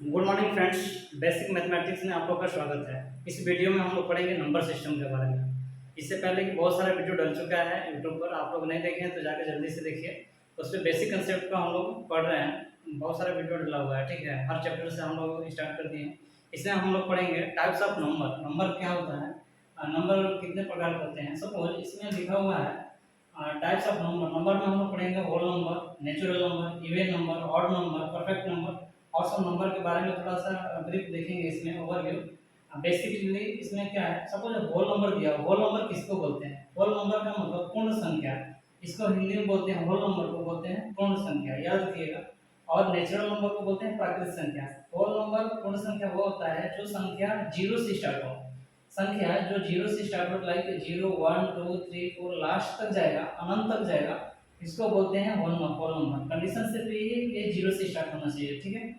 Good morning friends. Basic mathematics में आप लोग का स्वागत है। इस वीडियो में हम लोग पढ़ेंगे नंबर सिस्टम के बारे में। इससे पहले कि बहुत सारा वीडियो डल चुका है यूट्यूब पर, आप लोग नहीं देखे हैं तो जाकर जल्दी से देखिए। उस पर बेसिक कंसेप्ट का हम लोग पढ़ रहे हैं, बहुत सारा वीडियो डला हुआ है, ठीक है। हर चैप्टर से हम लोग स्टार्ट कर दिए हैं। इसमें हम लोग पढ़ेंगे टाइप्स ऑफ नंबर। नंबर क्या होता है, नंबर कितने प्रकार के होते हैं। सपोज इसमें लिखा हुआ है टाइप्स ऑफ नंबर। नंबर में हम लोग पढ़ेंगे whole number, natural number, even number, odd number, perfect number और सब नंबर के बारे में थोड़ा सा ब्रीफ देखेंगे इसमें, ओवरव्यू। बेसिकली इसमें क्या है, सपोज होल नंबर दिया। होल नंबर किसको बोलते हैं? होल नंबर का मतलब पूर्ण संख्या। इसको हिंदी में बोलते हैं, होल नंबर को बोलते हैं पूर्ण संख्या, याद रखिएगा। और नेचुरल नंबर को बोलते हैं प्राकृतिक संख्या। होल नंबर पूर्ण संख्या वो होता है जो संख्या जीरो से स्टार्ट हो। संख्या जो जीरो से स्टार्ट हो, लाइक 0 1 2 3 4 लास्ट तक जाएगा, अनंत तक जाएगा, इसको बोलते हैं होल नंबर। कंडीशन सिर्फ ये है कि जीरो से स्टार्ट होना चाहिए, ठीक है।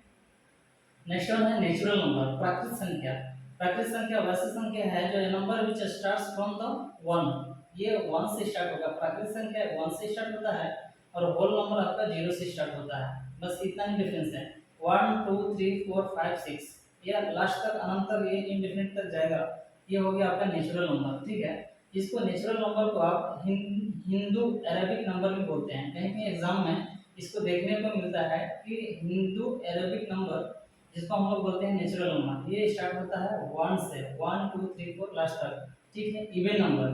नेक्स्ट वन है नेचुरल नंबर, प्राकृतिक संख्या। प्राकृतिक संख्या वैसी संख्या है जो number which starts from the 1। ये 1 से स्टार्ट होगा। प्राकृतिक संख्या 1 से स्टार्ट होता है और होल नंबर आपका 0 से स्टार्ट होता है। बस इतना ही डिफरेंस है। 1 2 3 4 5 6 या लास्ट तक अनंत तक ये इंडेफिनिट तक जाएगा। ये हो गया आपका नेचुरल नंबर, ठीक है। इसको नेचुरल नंबर को आप हिंदू अरेबिक नंबर भी बोलते हैं। कहीं कहीं एग्जाम में इसको देखने को मिलता है कि हिंदू अरेबिक नंबर, जिसको हम लोग बोलते हैं नेचुरल नंबर, ये स्टार्ट होता है 1 से, 1 2 3 4 लास्ट तक, ठीक है। इवन नंबर,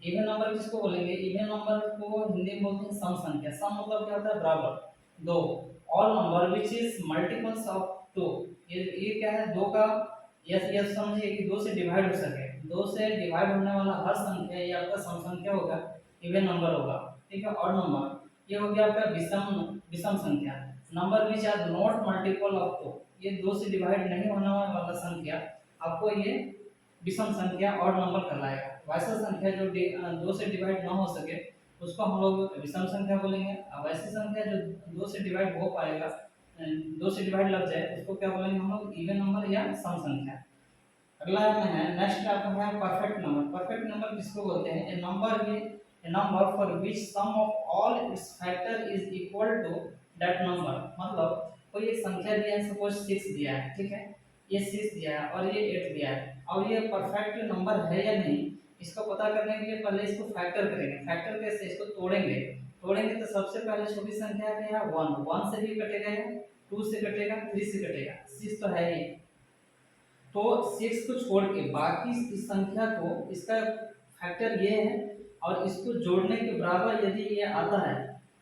इवन नंबर किसको बोलेंगे? इवन नंबर को हिंदी में बोलते हैं सम संख्या। सम मतलब क्या होता है? बराबर, दो। All number which is multiples of 2। ये क्या है? दो का, यस यस समझिए कि दो से डिवाइड हो सके। दो से डिवाइड होने वाला हर संख्या ये आपका सम संख्या होगा, इवन नंबर होगा, ठीक है। ऑड नंबर ये हो गया आपका विषम विषम संख्या। Number which are not multiple of 2, ये दो से डिवाइड नहीं होने वाला संख्या आपको ये विषम संख्या ऑड नंबर कहलाएगा। वैसा संख्या जो दो से डिवाइड ना हो सके उसको हम लोग विषम संख्या बोलेंगे। और वैसी संख्या जो दो से डिवाइड हो पाएगा, दो से डिवाइड लग जाए, उसको क्या बोलेंगे हम लोग? इवन नंबर या सम संख्या। अगला में है, नेक्स्ट आपका है परफेक्ट नंबर। परफेक्ट नंबर किसको बोलते हैं? A number for which sum of all its factor is equal to that number. मतलब कोई एक संख्या दिया है, सपोज 6 दिया है, ठीक है। ये 6 दिया है और ये 8 दिया है, और ये परफेक्ट नंबर है या नहीं, इसको पता करने के लिए पहले इसको फैक्टर करेंगे। फैक्टर कैसे? इसको तोड़ेंगे। तोड़ेंगे तो सबसे पहले छोटी संख्या है 1, 1 से भी कटेगा, 2 से कटेगा, 3 से कटेगा, 6 तो है ही। तो 6 को छोड़ के बाकी इस संख्या को, इसका फैक्टर ये है, और इसको जोड़ने के बराबर यदि ये आता है,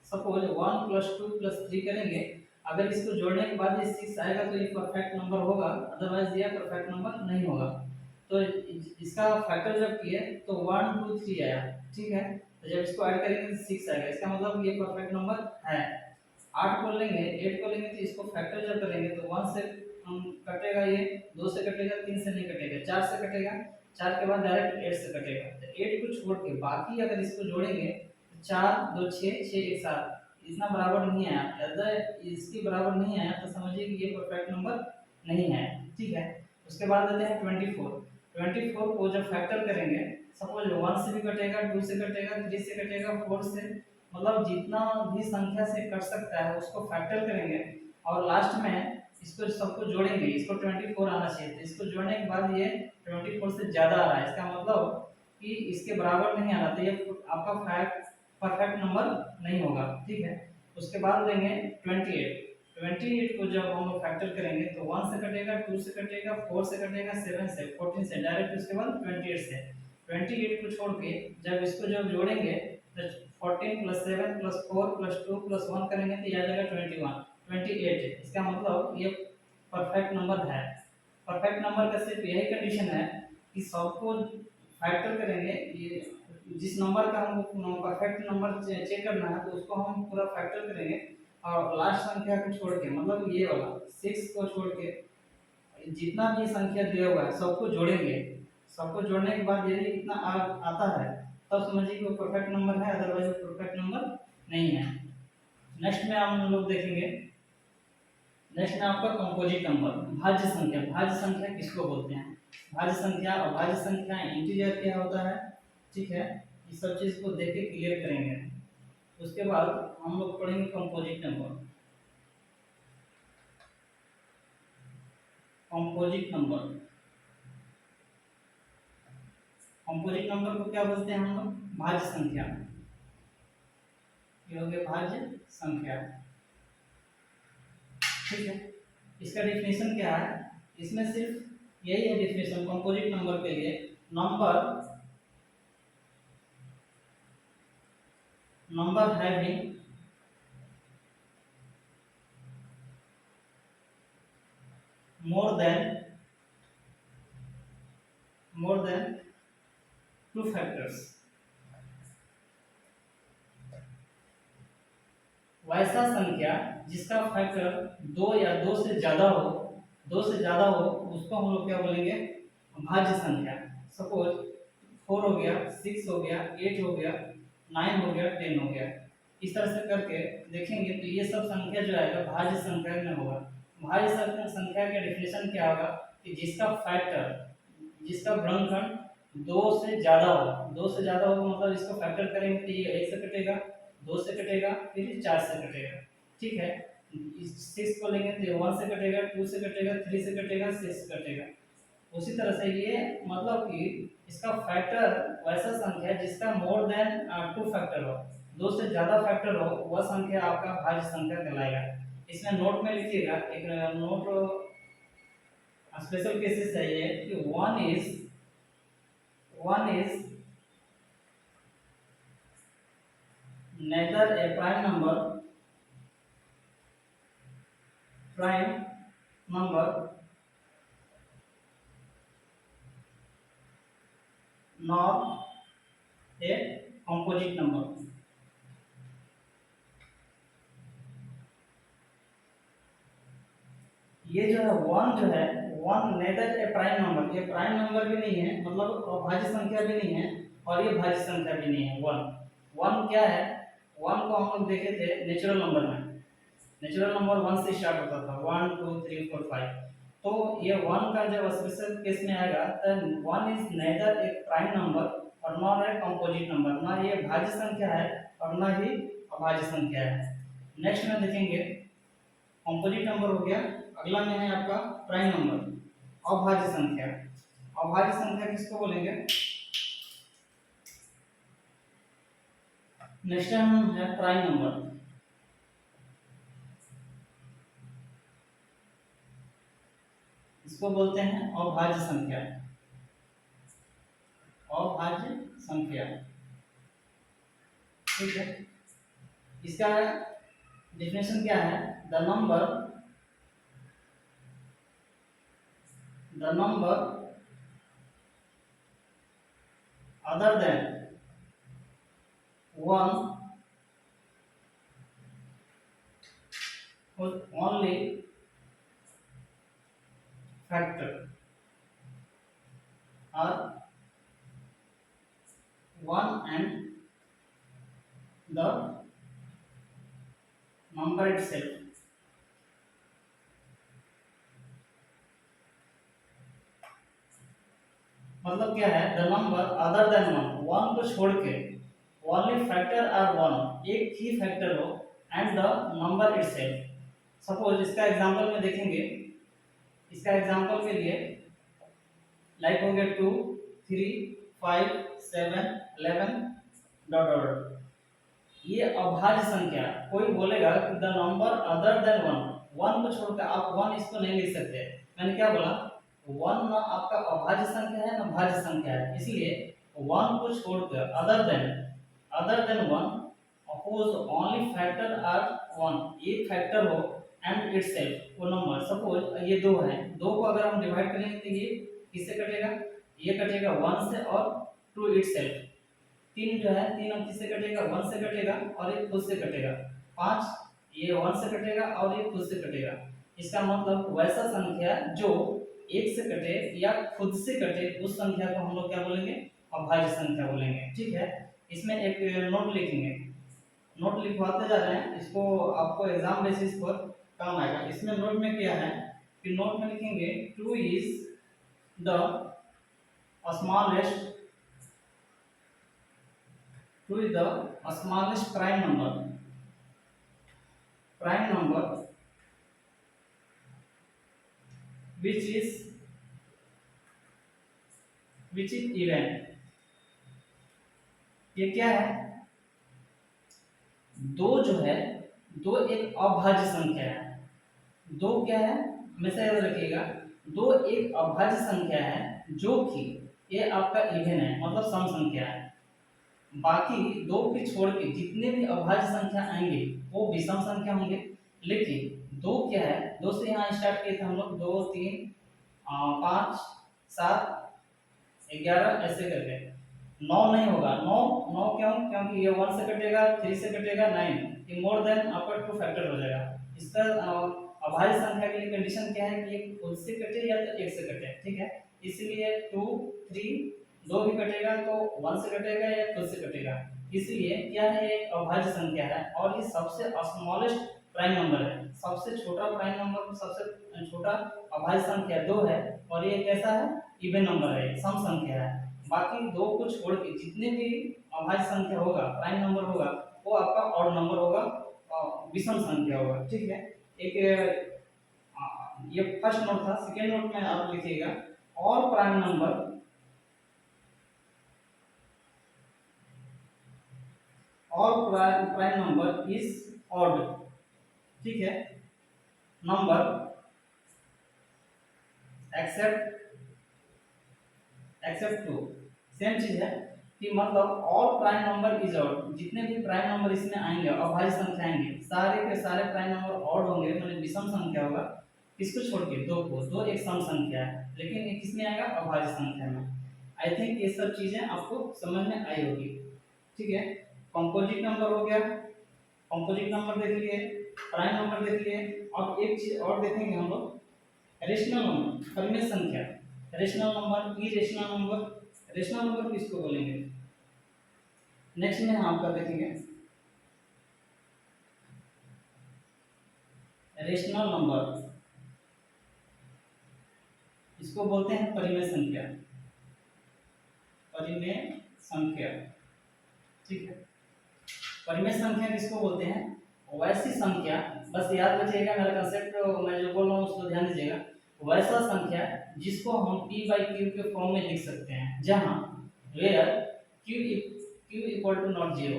सपोज 1 + 2 + 3 करेंगे, अगर इसको जोड़ने के बाद ये 6 आएगा तो ये परफेक्ट नंबर होगा, अदरवाइज ये परफेक्ट नंबर नहीं होगा। तो इसका फैक्टर जब किए तो 1 2 3 आया, ठीक है। तो जब इसको ऐड करेंगे तो 6 आएगा, इसका मतलब ये परफेक्ट नंबर है। 8 को लेंगे, 8 को लेंगे तो इसको फैक्टर जब करेंगे तो 1 से कटेगा, ये 2 से कटेगा, 3 से नहीं कटेगा, 4 से कटेगा, 4 के बाद डायरेक्ट 8 से कटेगा। तो 8 को छोड़ के बाकी अगर इसको जोड़ेंगे तो 4 2 6 6 1 7, इतना बराबर नहीं आया, अगर इसके बराबर नहीं आया तो समझिए कि ये परफेक्ट नंबर नहीं है, ठीक है। उसके बाद देते हैं 24। 24 को जब फैक्टर करेंगे, सपोज 1 से भी कटेगा, 2 से कटेगा, 3 से कटेगा, 4 से, मतलब जितना भी संख्या से कट सकता है उसको फैक्टर करेंगे और लास्ट में इसको सबको जोड़ेंगे। इसको 24 आना चाहिए, तो इसको जोड़ने के बाद ये 24 से ज़्यादा आ रहा है, इसका मतलब कि इसके बराबर नहीं आ रहा, तो ये आपका परफेक्ट नंबर नहीं होगा, ठीक है। उसके बाद देंगे 28। 28 को जब हम लोग फैक्टर करेंगे तो 1 से कटेगा, 2 से कटेगा, 4 से कटेगा, 7 से, 14 से, डायरेक्ट उसके बाद 28 से। 28 को छोड़ के जब इसको जब जोड़ेंगे तो 14 + 7 + 4 + 2 + 1 करेंगे तो ये आ जाएगा 21 28। इसका मतलब ये परफेक्ट नंबर है। परफेक्ट नंबर का सिर्फ यही कंडीशन है कि सबको फैक्टर करेंगे, ये जिस नंबर का हमको परफेक्ट नंबर चेक करना है तो उसको हम पूरा फैक्टर करेंगे और लास्ट संख्या को छोड़ के, मतलब ये वाला 6 को छोड़ के जितना भी संख्या दिया हुआ है सबको जोड़ेंगे। सबको जोड़ने के बाद यदि इतना आता है तब समझिए कि वो परफेक्ट नंबर है, अदरवाइज वो परफेक्ट नंबर नहीं है। नेक्स्ट में हम लोग देखेंगे, नेक्स्ट में आपका कंपोजिट नंबर, भाज्य संख्या। भाज्य संख्या किसको बोलते हैं? भाज्य संख्या और भाज्य संख्या इंटीजर क्या होता है, ठीक है। इस सब चीज़ को देख के क्लियर करेंगे। उसके बाद हम लोग पढ़ेंगे composite number. Composite number. Composite number को क्या बोलते हैं हम लोग? भाज्य संख्या। ये हो गया भाज्य संख्या। ठीक है, इसका डेफिनेशन क्या है? इसमें सिर्फ यही है डेफिनेशन कंपोजिट नंबर के लिए। Number having more than two factors। वैसा संख्या जिसका फैक्टर दो या दो से ज्यादा हो, उसको हम लोग क्या बोलेंगे? भाज्य संख्या। सपोज 4 हो गया, 6 हो गया, 8 हो गया, 9 हो गया, 10 हो गया। इस तरह से करके देखेंगे तो ये सब संख्या जो आएगा भाज्य संख्या में होगा। भाज्य संख्या का डेफिनेशन क्या होगा कि जिसका फैक्टर, जिसका गुणनखंड 2 से ज्यादा हो। 2 से ज्यादा हो मतलब इसको फैक्टर करेंगे तो ये 1 से कटेगा, 2 से कटेगा, फिर 4 से कटेगा। ठीक है, 6 को लेंगे तो 1 से कटेगा, 2 से कटेगा, 3 से कटेगा, 6 से कटेगा। उसी तरह से ये मतलब कि इसका फैक्टर वैसा संख्या जिसका मोर देन 2 फैक्टर हो, 2 से ज्यादा फैक्टर हो, वह संख्या आपका भाज्य संख्या कहलाएगा। इसमें नोट में लिखिएगा, एक नोट स्पेशल केसेस है ये कि one is neither a prime number nor a composite number। ये जो है वन नेदर ए प्राइम नंबर, ये प्राइम नंबर भी नहीं है, मतलब भाज्य संख्या भी नहीं है और ये भाज्य संख्या भी नहीं है। वन क्या है? वन को हम लोग देखे थे नेचुरल नंबर में। नेचुरल नंबर 1 से स्टार्ट होता था, 1 2 3 4 5। तो ये वन का जब स्पेशल केस में आएगा तो one is nether A prime number और नॉट ए कंपोजिट नंबर। ना ये भाज्य संख्या है और ना ही अभाज्य संख्या है। नेक्स्ट में देखेंगे कंपोजिट नंबर हो गया, अगला में है आपका प्राइम नंबर, अभाज्य संख्या। अभाज्य संख्या किसको बोलेंगे? नेक्स्ट टाइम है प्राइम नंबर। इसको बोलते हैं अभाज्य संख्या। अभाज्य संख्या, ठीक है। इसका डेफिनेशन क्या है? The number other than 1 whose only factor are 1 and the number itself। मतलब क्या है? द नंबर अदर देन 1 को छोड़ के ओनली फैक्टर आर 1, एक ही फैक्टर हो, and the number itself. Suppose इसका एग्जांपल में देखेंगे, इसका एग्जांपल के लिए लाइक हो गया 2 3 5 7 11 डॉट डॉट। ये अभाज्य संख्या। कोई बोलेगा कि द नंबर अदर देन 1 को छोड़कर आप 1 इसको नहीं लिख सकते। मैंने क्या बोला? 1 ना आपका अभाज्य संख्या है ना भाज्य संख्या है, इसलिए 1 को छोड़कर अदर देन 1 अपोज ओनली फैक्टर आर 1, एक फैक्टर हो एंड इटसेल्फ वो नंबर। सपोज ये 2 है, 2 को अगर हम डिवाइड करेंगे तो ये किससे कटेगा? ये कटेगा 1 से और 2 इटसेल्फ। 3 जो है 3 अब किससे कटेगा? 1 से कटेगा और ये खुद से कटेगा। 5 ये 1 से कटेगा और ये खुद से कटेगा। इसका मतलब वैसा संख्या जो 1 से कटे या खुद से कटे उस संख्या को हम लोग क्या बोलेंगे? अभाज्य संख्या बोलेंगे। ठीक है, इसमें एक नोट लिखेंगे, नोट लिखवाते जा रहे हैं, इसको आपको एग्जाम बेसिस पर काम आएगा। इसमें नोट में क्या है कि नोट में लिखेंगे 2 is the smallest prime number which is even. ये क्या है? दो जो है, दो एक अभाज्य संख्या है। दो क्या है, हमेशा याद रखिएगा, दो एक अभाज्य संख्या है जो कि ये आपका इवन है, मतलब सम संख्या है। बाकी दो के छोड़ के जितने भी अभाज्य संख्या आएंगे वो विषम संख्या होंगे। लेकिन दो क्या है, दो से यहाँ स्टार्ट किए थे हम लोग, 2 3 5 7 11 ऐसे करके। 9 नहीं होगा, 9 9 क्यों? क्योंकि ये 1 से कटेगा, 3 से कटेगा, 9, ये मोर देन आपका 2 फैक्टर हो जाएगा। इसका अभाज्य संख्या के लिए कंडीशन क्या है कि ये खुद से कटे या तो 1 से कटे, ठीक है। इसलिए 2 3 दो भी कटेगा तो 1 से कटेगा या खुद से कटेगा। इसलिए क्या है, एक अभाज्य संख्या है और ये सबसे स्मॉलेस्ट प्राइम नंबर है। सबसे छोटा प्राइम नंबर, सबसे छोटा अभाज्य संख्या 2 है और ये कैसा है, इवन नंबर है, सम संख्या है। बाकी दो को छोड़ के जितने भी अभाज्य संख्या होगा, प्राइम नंबर होगा, वो आपका ऑड नंबर होगा, विषम संख्या होगा, ठीक है। एक ये फर्स्ट नोट था। सेकेंड नोट में आप लिखिएगा, और prime number prime number is odd, ठीक है। नंबर एक्सेप्ट टू, सेम चीज है कि मतलब all prime number is odd, जितने भी प्राइम नंबर इसमें आएंगे, अभाज्य संख्या आएंगे, सारे के सारे प्राइम नंबर ऑड होंगे, मतलब विषम संख्या होगा। किसको छोड़ के? दो को। दो एक सम संख्या है, लेकिन ये किसमें आएगा? अभाज्य संख्या में। आई थिंक ये सब चीजें आपको समझ में आई होगी, ठीक है। कंपोजिट नंबर हो गया, कंपोजिट नंबर देख लिए, प्राइम नंबर देख लिए। अब एक चीज और देखेंगे हम लोग, रेशनल नंबर, परिमेय संख्या। Rational number, irrational number. Rational number किसको बोलेंगे, नेक्स्ट में हम आपका देखेंगे। रेशनल नंबर इसको बोलते हैं परिमेय संख्या, परिमेय संख्या, ठीक है। परिमेय संख्या किसको बोलते हैं? वैसी संख्या, बस याद रखिएगा मेरा कंसेप्ट, मैं जो बोल रहा हूँ उसको ध्यान दीजिएगा। वैसा संख्या जिसको हम p बाई क्यू के फॉर्म में लिख सकते हैं, जहाँ where q equal to not zero.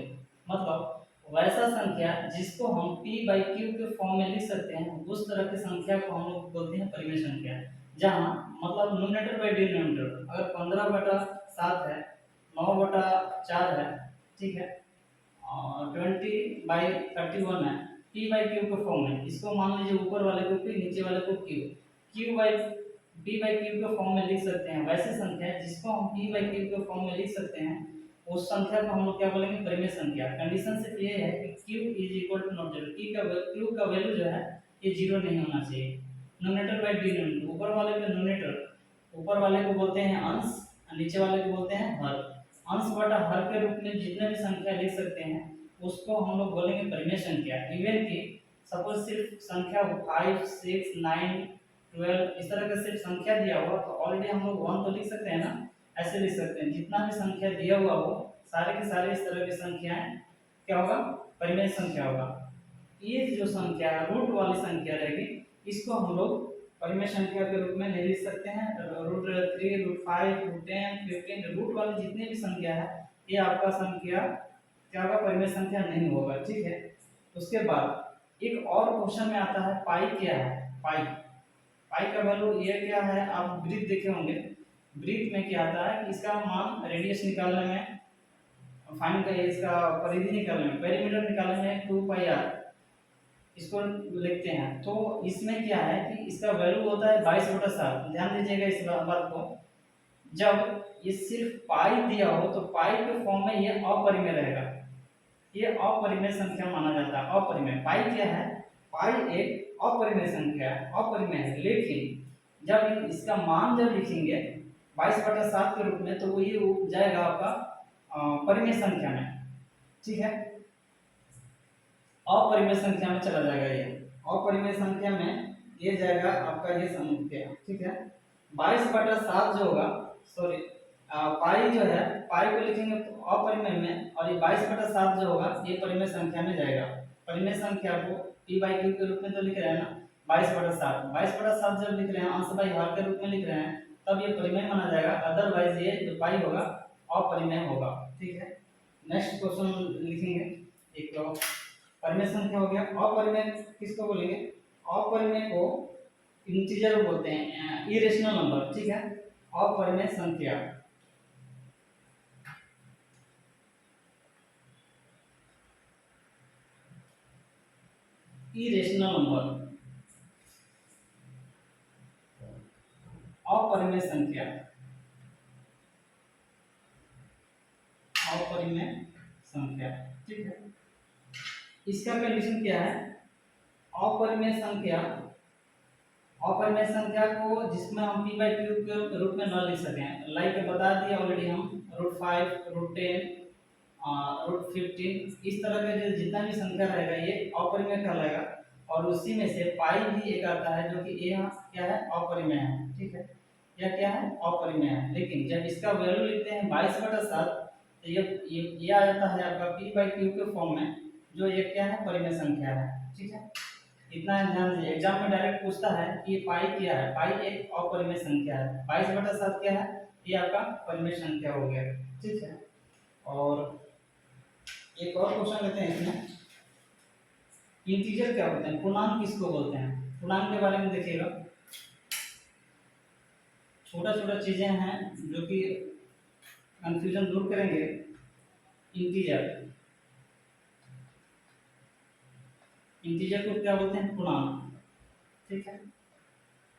मतलब वैसा संख्या जिसको हम p बाई क्यू के फॉर्म में लिख सकते हैं, उस तरह की संख्या को हम लोग बोलते हैं परिमेय संख्या। जहाँ मतलब न्यूमरेटर बाई डिनोमिनेटर, अगर 15/7 है, 9/4 है, ठीक है, 20/31 है, p बाई क्यू के फॉर्म में, इसको मान लीजिए ऊपर वाले को p, नीचे वाले को q, q by p by Q के फॉर्म में लिख सकते हैं। वैसी संख्या जिसको हम p बाई क्यू के फॉर्म में लिख सकते हैं, उस संख्या को हम लोग क्या बोलेंगे? परिमेय संख्या। कंडीशन सिर्फ ये है कि q is equal to not zero, q का वैल्यू जो है ये जीरो नहीं होना चाहिए। न्यूमरेटर बाई डिनोमिनेटर, ऊपर वाले को न्यूमरेटर, ऊपर वाले को बोलते हैं अंश, नीचे वाले को बोलते हैं हर। अंश बटा हर के रूप में जितने भी संख्या लिख सकते हैं उसको हम लोग बोलेंगे परिमेय संख्या। इवन की सपोज सिर्फ संख्या 5 6 9 12 इस तरह का सिर्फ संख्या दिया हुआ तो ऑलरेडी हम लोग 1 तो लिख सकते हैं ना, ऐसे लिख सकते हैं। जितना भी संख्या दिया हुआ हो, सारे के सारे इस तरह की संख्याएं क्या होगा? परिमेय संख्या होगा। ये जो संख्या है रूट वाली संख्या रहेगी, इसको हम लोग परिमेय संख्या के रूप में नहीं लिख सकते हैं। √3 √5 √10 15 रूट वाली जितनी भी संख्या है ये आपका संख्या क्या होगा? परिमेय संख्या नहीं होगा, ठीक है। उसके बाद एक और क्वेश्चन में आता है पाई क्या है? पाई का वैल्यू ये क्या है? आप वृत्त देखे होंगे, वृत्त में क्या आता है कि इसका मान रेडियस निकालने में, फाइंड करिए इसका परिधि निकालने में, पेरीमीटर निकालने में 2πr इसको लिखते हैं। तो इसमें क्या है कि इसका वैल्यू होता है 22/7। ध्यान दीजिएगा इस बात को, जब ये सिर्फ पाई दिया हो तो पाई के फॉर्म में ये अपरिमेय रहेगा, ये अपरिमेय संख्या माना जाता है। अपरिमेय पाई क्या है? पाई एक अपरिमेय संख्या है, अपरिमेय है। लेकिन जब इसका मान जब लिखेंगे 22/7 के रूप में तो वो ये जाएगा आपका परिमेय संख्या में, ठीक है, अपरिमेय संख्या में चला जाएगा। ये अपरिमेय संख्या में ये जाएगा आपका ये संख्या, ठीक है। 22/7 जो होगा, सॉरी पाई जो है, पाई को लिखेंगे तो अपरिमेय में, और ये 22/7 जो होगा ये परिमेय संख्या में जाएगा। परिमेय संख्या को p बाई क्यू के रूप में तो लिख रहे हैं ना, 22/7, 22/7 जब लिख रहे हैं अंश बाई हर के रूप में लिख रहे हैं तब ये परिमेय माना जाएगा, अदरवाइज ये जो पाई होगा अपरिमेय होगा। ठीक है, नेक्स्ट क्वेश्चन लिखेंगे। एक तो परिमेय संख्या हो गया। अपरिमेय किसको बोलेंगे? अपरिमेय को इंटीजर बोलते हैं, इरेशनल नंबर। ठीक है, अपरिमेय संख्या, इरेशनल नंबर, अपरिमेय संख्या, अपरिमेय संख्या। ठीक है, इसका कंडीशन क्या है? अपरिमेय संख्या, अपरिमेय संख्या को जिसमें हम p बाई क्यूब के रूप में न लिख सकें, लाइक बता दिया ऑलरेडी हम √5, √10, √15, इस तरह का जो जितना भी संख्या रहेगा ये अपरिमेय कहलाएगा। और उसी में से पाई भी एक आता है जो कि यह क्या है? अपरिमेय है। ठीक है, यह क्या है? अपरिमेय है। लेकिन जब इसका वैल्यू लिखते हैं 22/7 तो ये आ जाता है आपका p बाई क्यूब के फॉर्म में, जो ये क्या है? परिमेय संख्या है। ठीक है, इतना ध्यान दीजिए, एग्जाम में डायरेक्ट पूछता है कि पाई क्या है। पाई एक अपरिमेय संख्या है, 22/7 क्या है? ये आपका परिमेय संख्या हो गया। ठीक है, और एक और क्वेश्चन लेते हैं इसमें, इंटीजर क्या होते हैं? पूर्णांक किसको बोलते हैं? पूर्णांक के बारे में देखिएगा, छोटा छोटा चीजें हैं जो कि कंफ्यूजन दूर करेंगे। इंटीजर, इंटीजर को क्या बोलते हैं? पूर्णांक। ठीक है,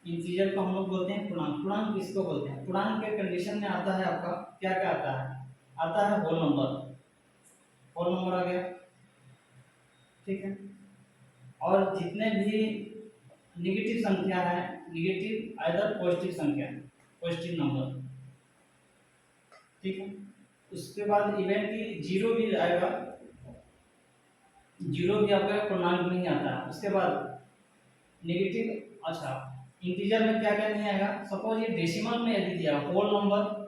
इंटीजर को हम लोग बोलते हैं पूर्णांक। पूर्णांक किसको बोलते हैं? पूर्णांक के कंडीशन में आता है आपका क्या क्या आता है? आता है होल नंबर, होल नंबर आ गया। ठीक है, और जितने भी निगेटिव संख्या है, निगेटिव आइदर पॉजिटिव संख्या, पॉजिटिव नंबर। ठीक है, उसके बाद इवेंट की जीरो भी आएगा, जीरो भी आपका पूर्णांक नहीं आता है। उसके बाद नेगेटिव, अच्छा इंटीजर में क्या क्या नहीं आएगा? सपोज ये डेसिमल में यदि दिया होल नंबर,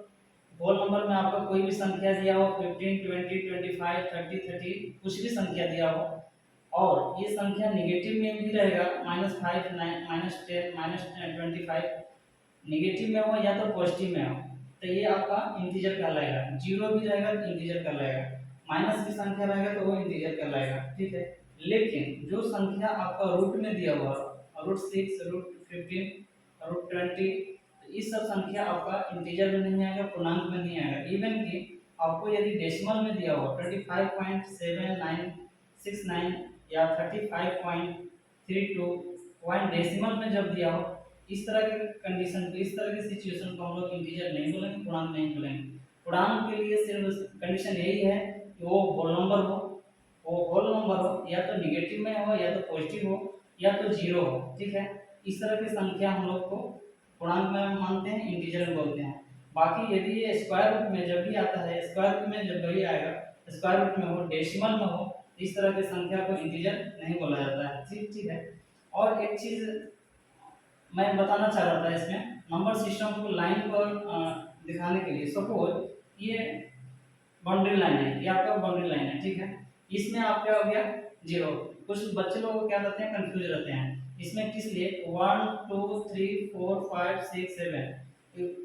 होल नंबर में आपका कोई भी संख्या दिया हो 15, 20, 25, 30, 30 कुछ भी संख्या दिया हो और ये संख्या नेगेटिव में भी रहेगा -5, -10, -25, नेगेटिव में हो या तो पॉजिटिव में हो तो ये आपका इंटीजर कहलाएगा। जीरो भी रहेगा तो इंटीजर कहलाएगा, माइनस की संख्या रहेगा तो वो इंटीजर कहलाएगा। ठीक है, लेकिन जो संख्या आपका रूट में दिया हुआ √6, √15, √20, इस सब संख्या आपका इंटीजर में नहीं आएगा, पूर्णांक में नहीं आएगा। इवन कि आपको यदि डेसिमल में दिया हो 25.7969 या 35.32 पॉइंट डेसिमल में जब दिया हो, इस तरह के कंडीशन को, इस तरह की सिचुएशन को हम लोग इंटीजर नहीं बोलेंगे, पूर्णांक नहीं बोलेंगे। पूर्णांक के लिए सिर्फ कंडीशन यही है कि वो होल नंबर हो, वो होल नंबर हो, या तो निगेटिव में हो या तो पॉजिटिव हो या तो जीरो हो। ठीक है, इस तरह की संख्या हम लोग को पूर्णांक में मानते हैं, इंटीजर में बोलते हैं। बाकी यदि ये स्क्वायर रूट में जब भी आता है, स्क्वायर रूट में जब भी आएगा, स्क्वायर रूट में हो, डेसिमल में हो, इस तरह की संख्या को इंटीजर नहीं बोला जाता है। ठीक ठीक है, और एक चीज मैं बताना चाह रहा था इसमें, नंबर सिस्टम को लाइन पर दिखाने के लिए, सपोज ये बाउंड्री लाइन है, ये आपका बाउंड्री लाइन है। ठीक है, इसमें आप क्या हो गया? जीरो। कुछ बच्चे लोग क्या करते हैं? कंफ्यूज रहते हैं इसमें किस लिए 1 2 3 4 5 6 7,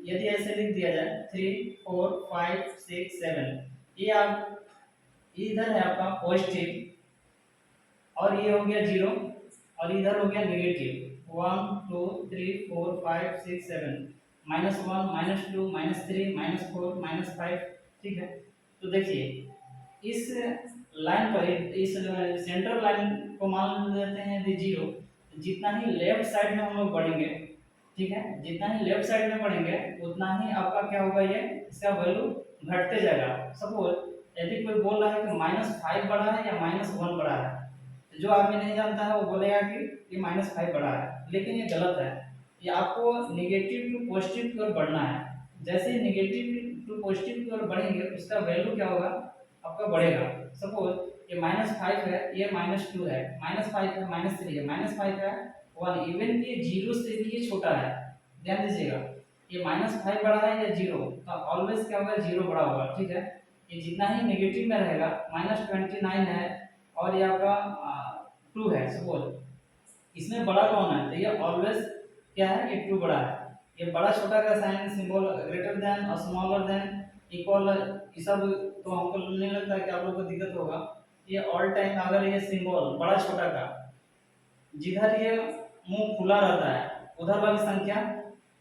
यदि ऐसे लिख दिया जाए 3 4 5 6 7, ये आप इधर है आपका पॉजिटिव और ये हो गया जीरो और इधर हो गया नेगेटिव 1 2 3 4 5 6 7, -1 -2 -3 -4 -5। ठीक है, तो देखिए इस लाइन पर, इस सेंट्रल लाइन को मान लेते हैं यदि जीरो, जितना ही लेफ्ट साइड में हम लोग बढ़ेंगे, ठीक है, जितना ही लेफ्ट साइड में बढ़ेंगे उतना ही आपका क्या होगा? ये इसका वैल्यू घटते जाएगा। सपोज यदि कोई बोल रहा है कि -5 बढ़ा है या -1 बढ़ा है, तो जो आदमी नहीं जानता है वो बोलेगा कि ये -5 बढ़ा है, लेकिन ये गलत है। ये आपको नेगेटिव टू पॉजिटिव की ओर बढ़ना है। जैसे ही नेगेटिव टू पॉजिटिव की ओर बढ़ेंगे उसका वैल्यू क्या होगा? आपका बढ़ेगा। सपोज ये -5 है, ये -2 है, -5 है, -3 है, -5 है, 1, इवन ये जीरो से भी ये छोटा है। ध्यान दीजिएगा, ये -5 बड़ा है या जीरो, तो ऑलवेज क्या होगा? जीरो बड़ा होगा। ठीक है, ये जितना ही नेगेटिव में रहेगा, -29 है और ये आपका 2 है, सपोज इसमें बड़ा कौन है, तो ये ऑलवेज क्या है, ये ट्रू बड़ा है। ये बड़ा छोटा का साइन सिंबल ग्रेटर देन और स्मॉलर देन इक्वल, ये सब तो हमको नहीं लगता है कि आप लोग को दिक्कत होगा। ये ऑल टाइम अगर ये सिंबल बड़ा छोटा का जिधर ये मुंह खुला रहता है उधर वाली संख्या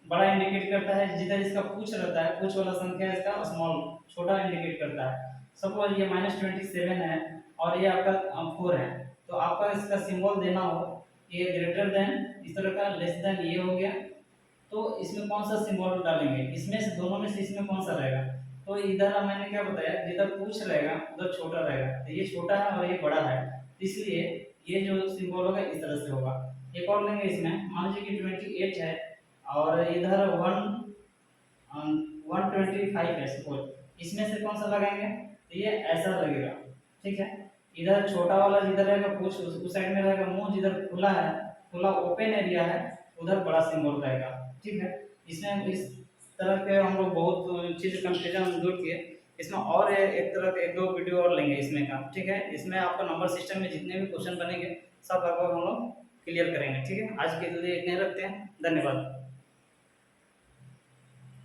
बड़ा इंडिकेट करता है, जिधर इसका पूछ रहता है पूछ वाला संख्या इसका स्मॉल छोटा इंडिकेट करता है। सपोज ये -27 है और ये आपका 4 है, तो आपका इसका सिंबल देना हो ये ग्रेटर देन, इस तरह का लेस देन ये हो गया, तो इसमें कौन सा सिंबल डालेंगे, इसमें से दोनों में से इसमें कौन सा रहेगा। तो इधर मैंने क्या बताया, जिधर पूछ रहेगा उधर छोटा रहेगा, तो ये छोटा है और ये बड़ा है, इसलिए ये जो सिंबल होगा इस तरह से होगा। एक और लेंगे, इसमें मान लीजिए कि 28 है और इधर 125 है सपोज, इसमें से कौन सा लगाएंगे, तो ये ऐसा लगेगा। ठीक है, इधर छोटा वाला जिधर रहेगा पूछ उस साइड में रहेगा, मुंह जिधर खुला है, खुला ओपन एरिया है, उधर बड़ा सिंबल रहेगा। ठीक है, इसमें इस तरह के हम लोग बहुत चीज़ कंफ्यूजन दूर किए। इसमें और एक तरह के 1-2 वीडियो और लेंगे इसमें का। ठीक है, इसमें आपका नंबर सिस्टम में जितने भी क्वेश्चन बनेंगे सब लगभग हम लोग क्लियर करेंगे। ठीक है, आज के लिए इतने रखते हैं, धन्यवाद।